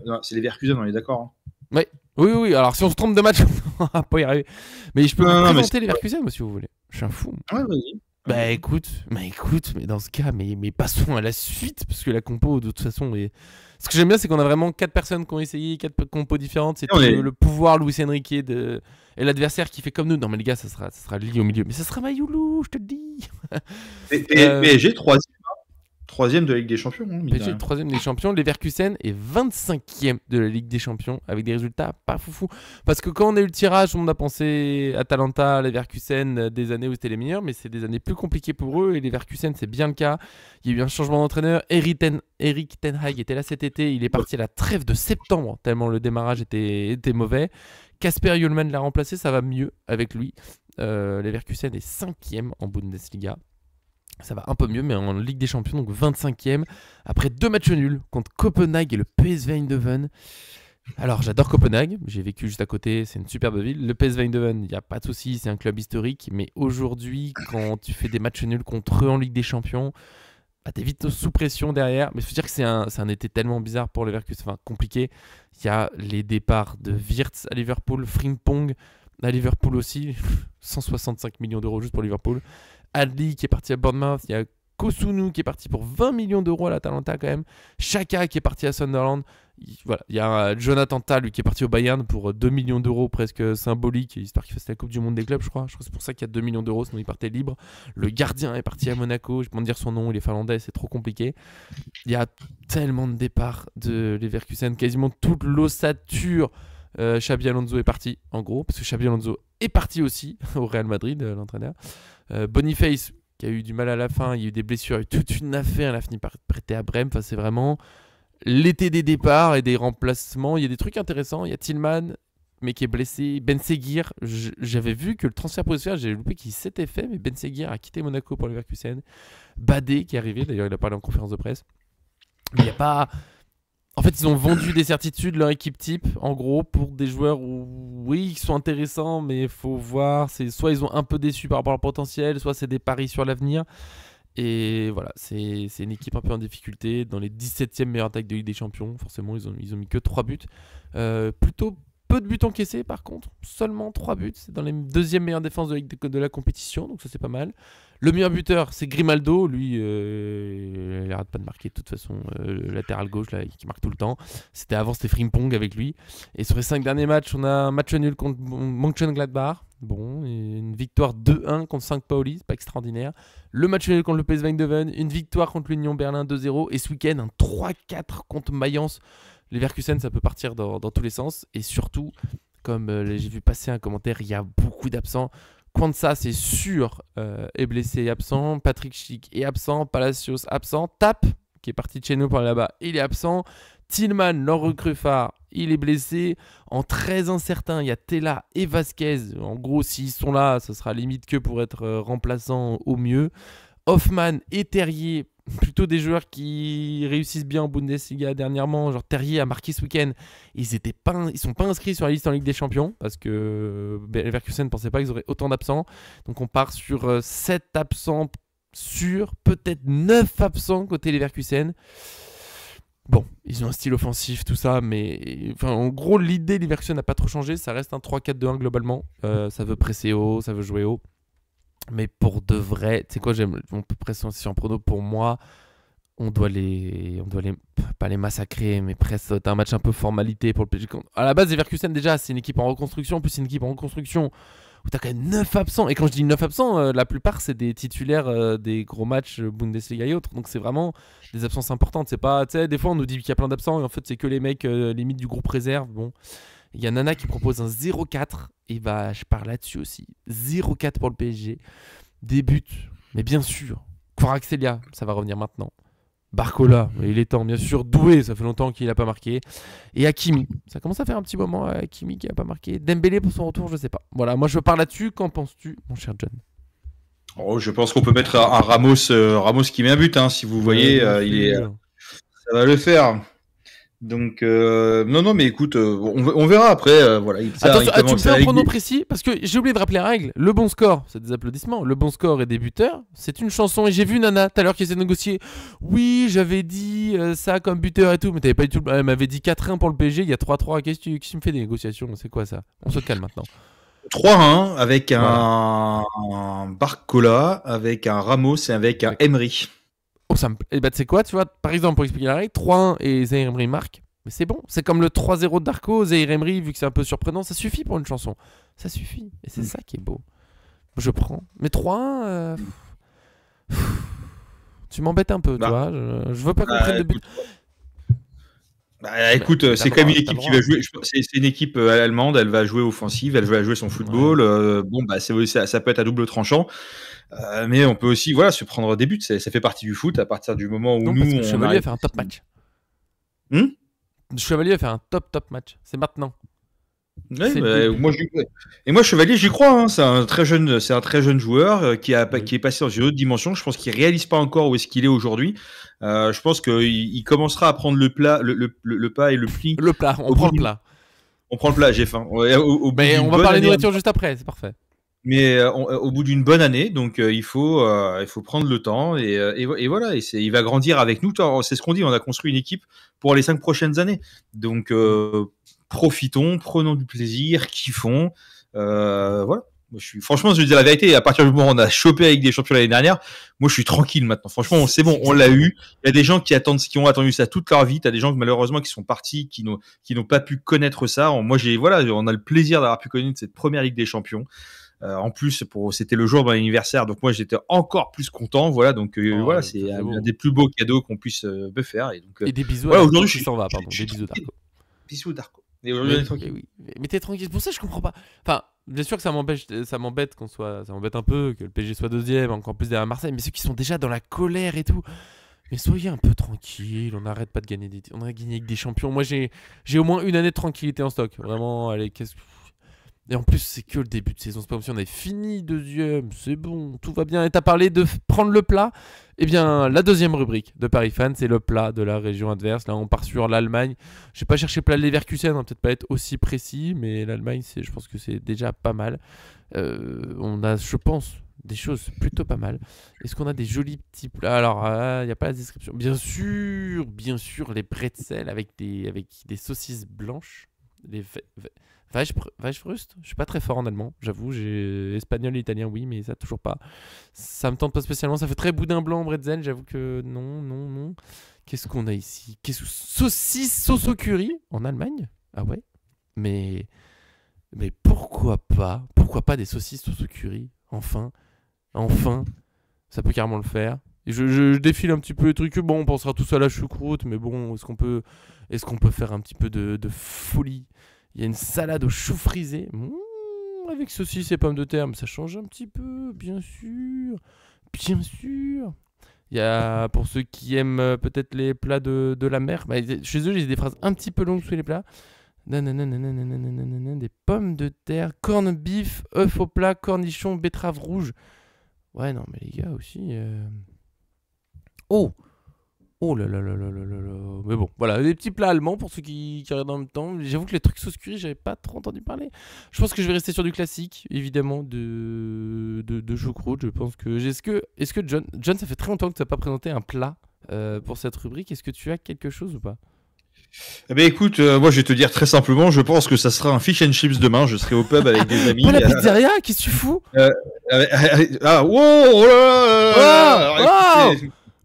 On est d'accord. Hein. Oui. Alors, si on se trompe de match, on va pas y arriver. Mais je peux vous présenter les Leverkusen, si vous voulez. Je suis un fou. Ouais, vas-y. Bah écoute, mais dans ce cas, mais passons à la suite, parce que la compo, de toute façon, ce que j'aime bien, c'est qu'on a vraiment 4 personnes qui ont essayé 4 compos différentes. C'est le pouvoir Luis Enrique et l'adversaire qui fait comme nous. Non mais les gars, ça sera Lee au milieu. Mais ça sera Mayulu, je te le dis. PSG, troisième de la Ligue des Champions. PSG, troisième des champions. Leverkusen est 25e de la Ligue des Champions avec des résultats pas foufou. Parce que quand on a eu le tirage, on a pensé Atalanta, Leverkusen, des années où c'était les meilleurs, mais c'est des années plus compliquées pour eux. Et Leverkusen, c'est bien le cas. Il y a eu un changement d'entraîneur. Eric Ten Hag était là cet été. Il est parti à la trêve de septembre, tellement le démarrage était mauvais. Kasper Hjulmand l'a remplacé, ça va mieux avec lui. Leverkusen est 5e en Bundesliga. Ça va un peu mieux, mais en Ligue des Champions, donc 25e. Après 2 matchs nuls contre Copenhague et le PSV Eindhoven. Alors, j'adore Copenhague. J'ai vécu juste à côté. C'est une superbe ville. Le PSV Eindhoven, il n'y a pas de souci. C'est un club historique. Mais aujourd'hui, quand tu fais des matchs nuls contre eux en Ligue des Champions, bah, t'es vite sous pression derrière. Mais il faut dire que c'est un été tellement bizarre pour les Leverkusen. Enfin, compliqué. Il y a les départs de Wirtz à Liverpool, Frimpong à Liverpool aussi. 165 millions d'euros juste pour Liverpool. Adli qui est parti à Bournemouth, il y a Kosunu qui est parti pour 20 millions d'euros à l'Atalanta quand même, Xhaka qui est parti à Sunderland, voilà, il y a Jonathan Tah lui qui est parti au Bayern pour 2 millions d'euros presque symbolique, histoire qu'il fasse la Coupe du Monde des clubs je crois que c'est pour ça qu'il y a 2 millions d'euros, sinon il partait libre. Le gardien est parti à Monaco, je peux pas dire son nom, il est finlandais, c'est trop compliqué. Il y a tellement de départs de Leverkusen, quasiment toute l'ossature. Xabi Alonso est parti en gros, parce que Xabi Alonso est parti aussi au Real Madrid, l'entraîneur. Boniface qui a eu du mal à la fin, il y a eu des blessures, il y a eu toute une affaire, il a fini par être prêté à Brême. Enfin, c'est vraiment l'été des départs et des remplacements. Il y a des trucs intéressants, il y a Tillman mais qui est blessé, Ben Seguir, j'avais vu que le transfert potentiel, j'ai loupé qu'il s'était fait, mais Ben Seguir a quitté Monaco pour le Leverkusen. Badé qui est arrivé, d'ailleurs il a parlé en conférence de presse. Mais il n'y a pas... En fait, ils ont vendu des certitudes, leur équipe type, en gros, pour des joueurs où, oui, qui sont intéressants, mais il faut voir. Soit ils ont un peu déçu par rapport à leur potentiel, soit c'est des paris sur l'avenir. Et voilà, c'est une équipe un peu en difficulté. Dans les 17e meilleures attaques de Ligue des Champions, forcément, ils ont mis que 3 buts. Plutôt peu de buts encaissés, par contre. Seulement 3 buts. C'est dans les 2e meilleures défenses de la compétition, donc ça, c'est pas mal. Le meilleur buteur, c'est Grimaldo. Lui, il arrête pas de marquer de toute façon. Le latéral gauche, là, qui marque tout le temps. Avant, c'était Frimpong avec lui. Et sur les 5 derniers matchs, on a un match nul contre Mönchengladbach. Bon, et une victoire 2-1 contre St. Pauli, c'est pas extraordinaire. Le match nul contre le PSV Eindhoven. Une victoire contre l'Union Berlin 2-0. Et ce week-end, un 3-4 contre Mayence. Les Leverkusen, ça peut partir dans tous les sens. Et surtout, comme j'ai vu passer un commentaire, il y a beaucoup d'absents. Kwanza, c'est sûr, est blessé et absent. Patrick Schick est absent. Palacios absent. Tap, qui est parti de chez nous par là-bas, il est absent. Tillman, leur recrue phare, il est blessé. En très incertain, il y a Tella et Vasquez. En gros, s'ils sont là, ça sera limite que pour être remplaçant au mieux. Hoffman et Terrier, plutôt des joueurs qui réussissent bien en Bundesliga dernièrement. Genre Terrier a marqué ce week-end. Ils sont pas inscrits sur la liste en Ligue des Champions parce que Leverkusen ne pensait pas qu'ils auraient autant d'absents. Donc on part sur 7 absents sûrs, peut-être 9 absents côté Leverkusen. Bon, ils ont un style offensif, tout ça, mais enfin, en gros, l'idée Leverkusen n'a pas trop changé. Ça reste un 3-4-2-1 globalement. Ça veut presser haut, ça veut jouer haut. Mais pour de vrai, tu sais quoi, on peut presser sur un prono. Pour moi, on doit pas les massacrer, mais presque c'est un match un peu formalité pour le PSG. À la base, Leverkusen déjà, c'est une équipe en reconstruction. En plus, c'est une équipe en reconstruction où t'as quand même 9 absents. Et quand je dis 9 absents, la plupart c'est des titulaires des gros matchs Bundesliga et autres. Donc c'est vraiment des absences importantes. C'est pas, tu sais, des fois on nous dit qu'il y a plein d'absents et en fait c'est que les mecs limite du groupe réserve. Bon, il y a Nana qui propose un 0-4 et bah je pars là-dessus aussi. 0-4 pour le PSG. Des buts, mais bien sûr. Kvaratskhelia, ça va revenir maintenant. Barcola, il est temps, bien sûr. Doué, ça fait longtemps qu'il n'a pas marqué. Et Hakimi, ça commence à faire un petit moment, Hakimi qui n'a pas marqué. Dembélé pour son retour, je sais pas. Voilà, moi je pars là-dessus. Qu'en penses-tu, mon cher John? Oh, je pense qu'on peut mettre un Ramos, Ramos qui met un but, hein, si vous voyez, ça va le faire. Donc, non, mais écoute, on verra après. Voilà, Attention, tu me fais un prono précis parce que j'ai oublié de rappeler la règle. Le bon score, c'est des applaudissements. Le bon score et des buteurs, c'est une chanson. Et j'ai vu Nana tout à l'heure qui essaie de négocier. Oui, j'avais dit ça comme buteur et tout, mais t'avais pas du tout. Elle m'avait dit 4-1 pour le PSG, il y a 3-3. Qu'est-ce que tu me fais des négociations? C'est quoi ça? On se calme maintenant. 3-1 avec un Barcola, avec un Ramos et avec un Emery. Oh, et bah, tu sais quoi, tu vois, par exemple, pour expliquer la règle, 3-1 et Zaïre Emery marque. Mais c'est bon, c'est comme le 3-0 de Darko, Zaïre Emery, vu que c'est un peu surprenant, ça suffit pour une chanson. Ça suffit. Et c'est ça qui est beau. Je prends. Mais 3-1, tu m'embêtes un peu, tu vois. Je veux pas qu'on prenne de but. Bah, écoute, c'est quand même une équipe qui va jouer. C'est une équipe allemande, elle va jouer offensive, elle va jouer son football. Bon, bah, ça peut être à double tranchant. Mais on peut aussi se prendre des buts. Ça fait partie du foot à partir du moment où nous. Le Chevalier a fait un top match. Le Chevalier a fait un top match. C'est maintenant. Ouais, moi, Chevalier, j'y crois. Hein. C'est un très jeune joueur qui est passé dans une autre dimension. Je pense qu'il réalise pas encore où est-ce qu'il est aujourd'hui. Je pense qu'il commencera à prendre le pas et le pli. Le plat, on prend le plat. On prend le plat, j'ai faim. Mais on va parler de nourriture juste après, c'est parfait. Mais au bout d'une bonne année, donc il faut prendre le temps et voilà. Et il va grandir avec nous. C'est ce qu'on dit. On a construit une équipe pour les 5 prochaines années. Donc profitons, prenons du plaisir, kiffons. Voilà. Franchement, je vais dire la vérité. À partir du moment où on a chopé avec des champions l'année dernière, moi, je suis tranquille maintenant. Franchement, c'est bon, on l'a eu. Il y a des gens qui ont attendu ça toute leur vie. T'as des gens malheureusement qui sont partis, qui n'ont pas pu connaître ça. Moi, on a le plaisir d'avoir pu connaître cette première Ligue des Champions. En plus, c'était le jour de mon anniversaire, donc moi j'étais encore plus content. Voilà, donc voilà, c'est un des plus beaux cadeaux qu'on puisse me faire. Et des bisous. Voilà, aujourd'hui, je s'en va, pardon. Des bisous Darko. Bisous Darko. Et aujourd'hui, on est tranquille. Mais t'es tranquille. C'est pour ça que je comprends pas. Enfin, bien sûr que ça m'embête ça m'embête un peu que le PSG soit deuxième, encore plus derrière Marseille. Mais ceux qui sont déjà dans la colère et tout. Mais soyez un peu tranquille, on n'arrête pas de gagner on a gagné avec des champions. Moi, j'ai au moins une année de tranquillité en stock. Vraiment, allez, Et en plus, c'est que le début de saison. C'est pas comme si on avait fini deuxième. C'est bon, tout va bien. Et t'as parlé de prendre le plat. Eh bien, la deuxième rubrique de Paris Fan, c'est le plat de la région adverse. Là, on part sur l'Allemagne. Je vais pas chercher plat de Leverkusen, hein, peut-être pas être aussi précis, mais l'Allemagne, je pense que c'est déjà pas mal. On a, je pense, des choses plutôt pas mal. Est-ce qu'on a des jolis petits plats? Alors, il n'y a pas la description. Bien sûr, les bretzels avec des saucisses blanches. Les Weichwurst, je suis pas très fort en allemand, j'avoue, j'ai espagnol et italien, oui, mais ça toujours pas. Ça me tente pas spécialement, ça fait très boudin blanc bretzel, j'avoue que non. Qu'est-ce qu'on a ici? Saucisse sauce au curry en Allemagne? Ah ouais? Mais pourquoi pas des saucisses sauce au curry? Enfin, ça peut carrément le faire. Et je défile un petit peu les trucs, bon, on pensera tous à la choucroute, mais bon, est-ce qu'on peut faire un petit peu de folie? Il y a une salade au chou frisé, avec saucisses et pommes de terre, mais ça change un petit peu, bien sûr. Il y a, pour ceux qui aiment peut-être les plats de la mer, chez eux, j'ai des phrases un petit peu longues sous les plats. Des pommes de terre, corned beef, œufs au plat, cornichons, betterave rouge. Ouais, non, mais les gars aussi... Oh là là là là là là là. Mais bon, voilà, des petits plats allemands pour ceux qui regardent en même temps. J'avoue que les trucs sauce curry, j'avais pas trop entendu parler. Je pense que je vais rester sur du classique, évidemment, de choucroute. Je pense que. Est-ce que John, ça fait très longtemps que tu n'as pas présenté un plat pour cette rubrique. Est-ce que tu as quelque chose ou pas? Eh ben écoute, moi je vais te dire très simplement, je pense que ça sera un fish and chips demain. Je serai au pub avec des amis. Pas la pizzeria, qu'est-ce que tu fous?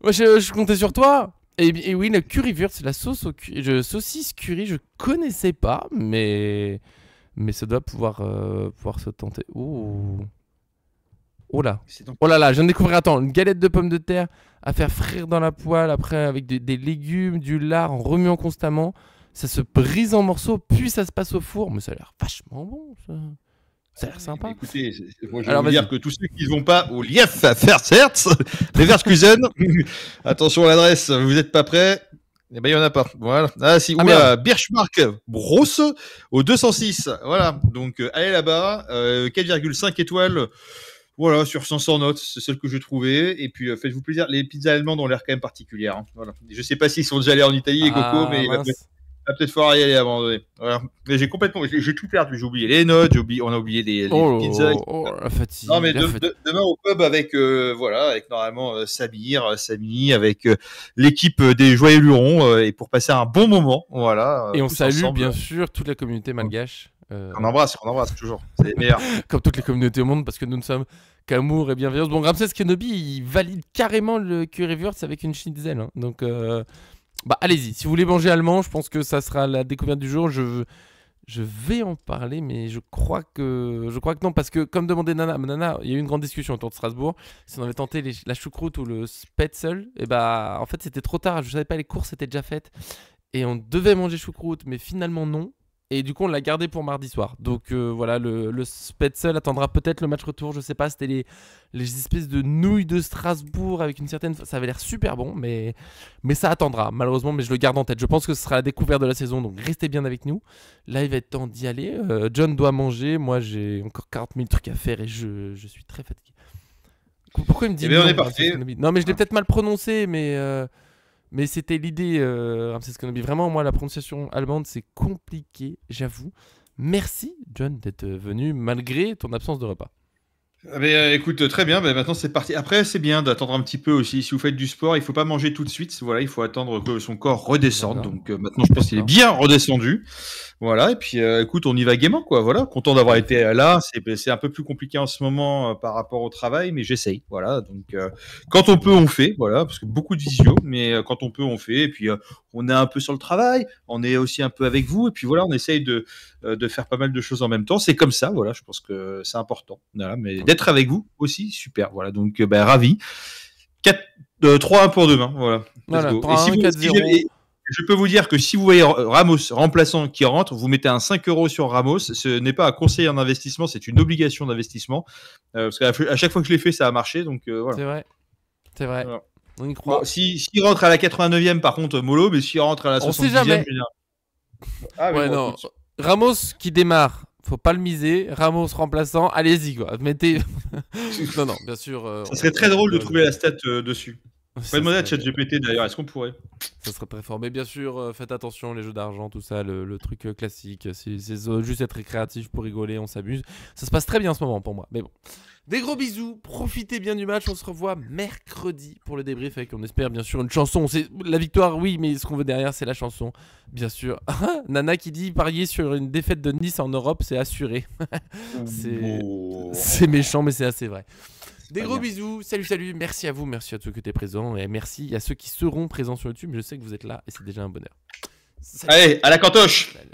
Ouais, je comptais sur toi. Et oui, le currywurst, c'est la saucisse curry, je connaissais pas, mais mais ça doit pouvoir se tenter. Oh là. C'est donc- Oh là là, je viens de découvrir, attends, une galette de pommes de terre à faire frire dans la poêle, après avec des légumes, du lard, en remuant constamment. Ça se brise en morceaux, puis ça se passe au four. Mais ça a l'air vachement bon, ça. Ça a l'air sympa. Écoutez, moi je vais Alors, vous dire vas-y. que tous ceux qui ne vont pas au Lief à faire certes, les Verskusen, attention à l'adresse, vous n'êtes pas prêts. Eh ben, il n'y en a pas. Voilà. Ah, si, Ah, oula, Birchmark Brosse au 206. Voilà. Donc, allez là-bas. 4,5 étoiles. Voilà, sur 500 notes. C'est celle que j'ai trouvée. Et puis, faites-vous plaisir. Les pizzas allemandes ont l'air quand même particulières. Hein. Voilà. Je sais pas s'ils sont déjà allés en Italie, les cocos, mais Mince. va peut-être falloir y aller à un moment donné. Voilà. Mais j'ai tout perdu. J'ai oublié les notes. On a oublié les pizzas. La fatigue. Non, mais la fatigue. demain au pub avec, voilà, avec normalement Samir, Samy, avec l'équipe des Joyeux Lurons, et pour passer un bon moment. Voilà. Et on tous salue ensemble. bien sûr toute la communauté malgache. On embrasse toujours. C'est les meilleurs. Comme toutes les communautés au monde, parce que nous ne sommes qu'amour et bienveillance. Bon, Ramsès Kenobi, il valide carrément le currywurst avec une schnitzel. Hein. Donc, bah, allez-y. Si vous voulez manger allemand, je pense que ça sera la découverte du jour. Je vais en parler, mais je crois que non, parce que comme demandait Nana, il y a eu une grande discussion autour de Strasbourg. Si on avait tenté la choucroute ou le spätzle, et bah, en fait, c'était trop tard. Je savais pas, les courses étaient déjà faites. Et on devait manger choucroute, mais finalement non. Et du coup, on l'a gardé pour mardi soir. Donc voilà, le spätzle attendra peut-être le match retour. Je sais pas, c'était les espèces de nouilles de Strasbourg avec une certaine. Ça avait l'air super bon, mais ça attendra, malheureusement. Mais je le garde en tête. Je pense que ce sera la découverte de la saison, donc restez bien avec nous. Là, il va être temps d'y aller. John doit manger. Moi, j'ai encore 40 000 trucs à faire et je suis très fatigué. Pourquoi il me dit Eh bien, on non, est parti. Non, mais je l'ai peut-être mal prononcé, mais c'était l'idée, Ramsès Kenobi. Vraiment, moi, la prononciation allemande, c'est compliqué, j'avoue. Merci, John, d'être venu malgré ton absence de repas. Ah, mais, écoute, très bien. Maintenant, c'est parti. Après, c'est bien d'attendre un petit peu aussi. Si vous faites du sport, il faut pas manger tout de suite. Voilà, il faut attendre que son corps redescende. D'accord. Donc maintenant, je pense qu'il est bien redescendu. Voilà. Et puis, écoute, on y va gaiement, quoi. Voilà. Content d'avoir été là. C'est un peu plus compliqué en ce moment par rapport au travail, mais j'essaye. Voilà. Donc, quand on peut, on fait. Voilà, parce que beaucoup de visio, mais quand on peut, on fait. Et puis, on est un peu sur le travail. On est aussi un peu avec vous. Et puis voilà, on essaye de faire pas mal de choses en même temps. C'est comme ça. Voilà. Je pense que c'est important. Voilà. Mais d'être avec vous aussi, super. Voilà. Donc, ravi. 3-1 pour demain. Voilà. Let's Voilà, go. 3-1, 4-0. Je peux vous dire que si vous voyez Ramos remplaçant qui rentre, vous mettez un 5 € sur Ramos. Ce n'est pas un conseil en investissement, c'est une obligation d'investissement. Parce qu'à chaque fois que je l'ai fait, ça a marché. Donc voilà. C'est vrai. Voilà. On y croit. Bon, s'il rentre à la 89e, par contre, mollo, mais s'il rentre à la 70e, On sait jamais. je veux dire. Ah, mais Ouais, bon, non. écoute. Ramos qui démarre, faut pas le miser. Ramos remplaçant, allez-y, quoi. Mettez. Non, non, bien sûr. Ça serait très drôle de trouver la stat dessus. Ça Pas demander à serait- ChatGPT d'ailleurs, est-ce qu'on pourrait? Ça serait très fort. Mais bien sûr, faites attention, les jeux d'argent, tout ça, le truc classique. C'est juste être créatif pour rigoler, on s'amuse. Ça se passe très bien en ce moment pour moi. Mais bon. Des gros bisous, profitez bien du match. On se revoit mercredi pour le débrief avec, on espère, bien sûr, une chanson. C'est la victoire, oui, mais ce qu'on veut derrière, c'est la chanson, bien sûr. Nana qui dit parier sur une défaite de Nice en Europe, c'est assuré. C'est méchant, mais c'est assez vrai. Des gros bisous, salut, merci à vous, merci à ceux qui étaient présents et merci à ceux qui seront présents sur YouTube. Je sais que vous êtes là et c'est déjà un bonheur. Salut. Allez, à la cantoche! Salut.